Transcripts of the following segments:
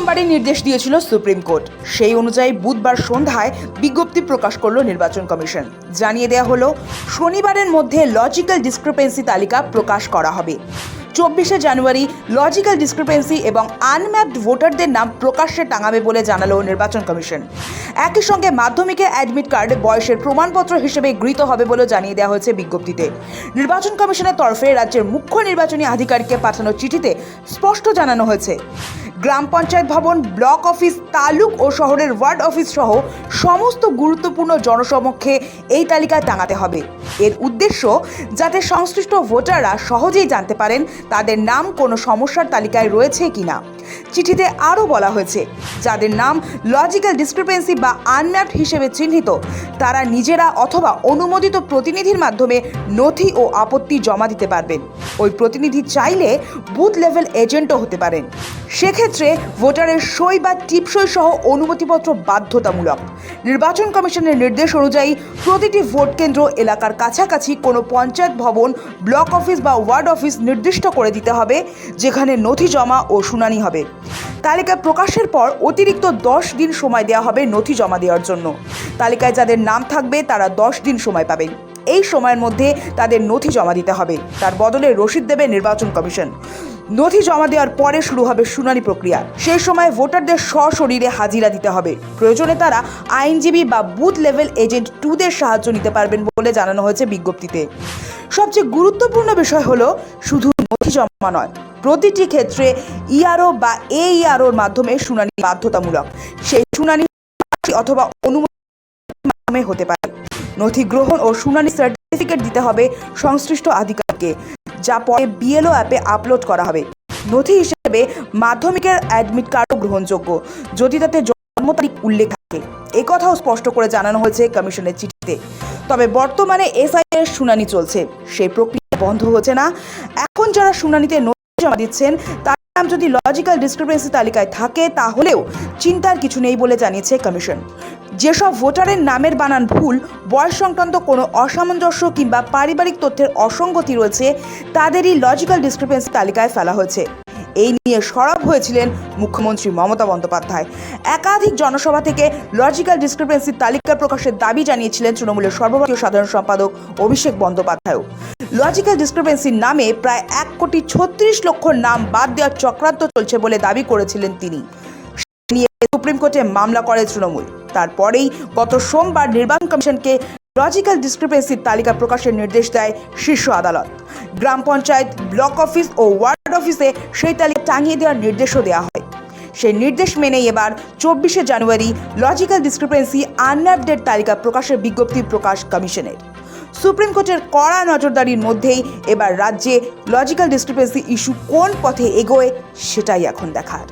সোমবারই নির্দেশ দিয়েছিল supreme court. সেই অনুযায়ী বুধবার সন্ধ্যায় বিজ্ঞপ্তি প্রকাশ করল নির্বাচন কমিশন। জানিয়ে দেওয়া হলো, শনিবারের মধ্যে লজিক্যাল ডিসক্রিপেন্সি তালিকা প্রকাশ করা হবে। 24শে জানুয়ারি লজিক্যাল ডিসক্রিপেন্সি এবং আনম্যাপড ভোটারদের নাম প্রকাশ্যে টাঙাবে বলে জানালো নির্বাচন কমিশন। একই সঙ্গে মাধ্যমিকের অ্যাডমিট কার্ড বয়সের প্রমাণপত্র হিসেবে গৃহীত হবে বলে জানিয়ে দেওয়া হয়েছে বিজ্ঞপ্তিতে। নির্বাচন কমিশনের তরফে রাজ্যের মুখ্য নির্বাচনী আধিকারিককে পাঠানো চিঠিতে স্পষ্ট জানানো হয়েছে, গ্রাম পঞ্চায়েত ভবন, ব্লক অফিস, তালুক ও শহরের ওয়ার্ড অফিস সহ সমস্ত গুরুত্বপূর্ণ জনসমক্ষে এই তালিকায় টাঙাতে হবে। এর উদ্দেশ্য যাতে সংশ্লিষ্ট ভোটাররা সহজেই জানতে পারেন তাদের নাম কোনো সমস্যার তালিকায় রয়েছে কিনা। চিঠিতে আরও বলা হয়েছে, যাদের নাম লজিক্যাল ডিসক্রিপেন্সি বা আনম্যাপড হিসেবে চিহ্নিত তারা নিজেরা অথবা অনুমোদিত প্রতিনিধির মাধ্যমে নথি ও আপত্তি জমা দিতে পারবেন। ওই প্রতিনিধি চাইলে বুথ লেভেল এজেন্টও হতে পারেন। সেক্ষেত্রে ভোটারের সই বা টিপসই সহ অনুমতিপত্র বাধ্যতামূলক। নির্বাচন কমিশনের নির্দেশ অনুযায়ী প্রতিটি ভোট কেন্দ্র এলাকার কাছাকাছি কোনো পঞ্চায়েত ভবন, ব্লক অফিস বা ওয়ার্ড অফিস নির্দিষ্ট করে দিতে হবে, যেখানে নথি জমা ও শুনানি হবে। তালিকা প্রকাশের পর অতিরিক্ত 10 দিন সময় দেওয়া হবে নথি জমা দেওয়ার জন্য। তালিকায় যাদের নাম থাকবে তারা 10 দিন সময় পাবেন। এই সময়ের মধ্যে তাদের নথি জমা দিতে হবে। তার বদলে রসিদ দেবে নির্বাচন কমিশন। নথি জমা দেওয়ার পরে শুরু হবে শুনানি প্রক্রিয়া। সেই সময় ভোটারদের সশরীরে হাজিরা দিতে হবে। প্রয়োজনে তারা আইনজীবী বা বুথ লেভেল এজেন্ট 2দের সাহায্য নিতে পারবেন বলে জানানো হয়েছে বিজ্ঞপ্তিতে। সবচেয়ে গুরুত্বপূর্ণ বিষয় হলো, শুধু নথি জমা নয়, প্রতিটি ক্ষেত্রে ইআরও বা এইআরওর মাধ্যমে শুনানি বাধ্যতামূলক। সেই শুনানি অথবা অনুমতির মাধ্যমে হতে পারে। নথি গ্রহণ ও শুনানি সার্টিফিকেট দিতে হবে সংশ্লিষ্ট আধিকারিককে, যা পরে বিএলও অ্যাপে আপলোড করা হবে। নথি হিসেবে মাধ্যমিকের অ্যাডমিট কার্ডও গ্রহণযোগ্য, যদি তাতে জন্ম তারিখ উল্লেখ থাকে। একথাও স্পষ্ট করে জানানো হয়েছে কমিশনের চিঠিতে। তবে বর্তমানে এসআইআর শুনানি চলছে, সেই প্রক্রিয়া বন্ধ হচ্ছে না। এখন যারা শুনানিতে নথি জমা দিচ্ছেন তার নাম যদি লজিক্যাল ডিসক্রিপেন্সি তালিকায় থাকে তাহলেও চিন্তার কিছু নেই বলে জানিয়েছে কমিশন। যেসব ভোটারের নামের বানান ভুল, বয়স সংক্রান্ত কোনো অসামঞ্জস্য কিংবা পারিবারিক তথ্যের অসঙ্গতি রয়েছে তাদেরই লজিক্যাল ডিসক্রিপেন্সি তালিকায় ফেলা হয়েছে। এই নিয়ে সরব হয়েছিলেন মুখ্যমন্ত্রী মমতা বন্দ্যোপাধ্যায়। একাধিক জনসভা থেকে লজিক্যাল ডিসক্রিপেন্সি তালিকা প্রকাশের দাবি জানিয়েছিলেন তৃণমূলের সর্বভারতীয় সাধারণ সম্পাদক অভিষেক বন্দ্যোপাধ্যায়ও। লজিক্যাল ডিসক্রিপেন্সির নামে প্রায় 1,36,00,000 নাম বাদ দেওয়ার চক্রান্ত চলছে বলে দাবি করেছিলেন তিনি। নিয়ে সুপ্রিম কোর্টে মামলা করে তৃণমূল। তারপরেই গত সোমবার নির্বাচন কমিশনকে লজিক্যাল ডিসক্রিপেন্সির তালিকা প্রকাশের নির্দেশ দেয় শীর্ষ আদালত। গ্রাম পঞ্চায়েত, ব্লক অফিস ও ওয়ার্ড অফিসে সেই তালিকা টাঙিয়ে দেওয়ার নির্দেশও দেওয়া হয়। সেই নির্দেশ মেনেই এবার 24শে জানুয়ারি লজিক্যাল ডিসক্রিপেন্সি আনম্যাপডের তালিকা প্রকাশের বিজ্ঞপ্তি প্রকাশ কমিশনের। সুপ্রিম কোর্টের কড়া নজরদারির মধ্যেই এবার রাজ্যে লজিক্যাল ডিসক্রিপেন্সি ইস্যু কোন পথে এগোয় সেটাই এখন দেখার।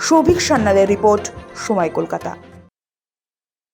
সৌভিক সান্যালের রিপোর্ট, সময় কলকাতা।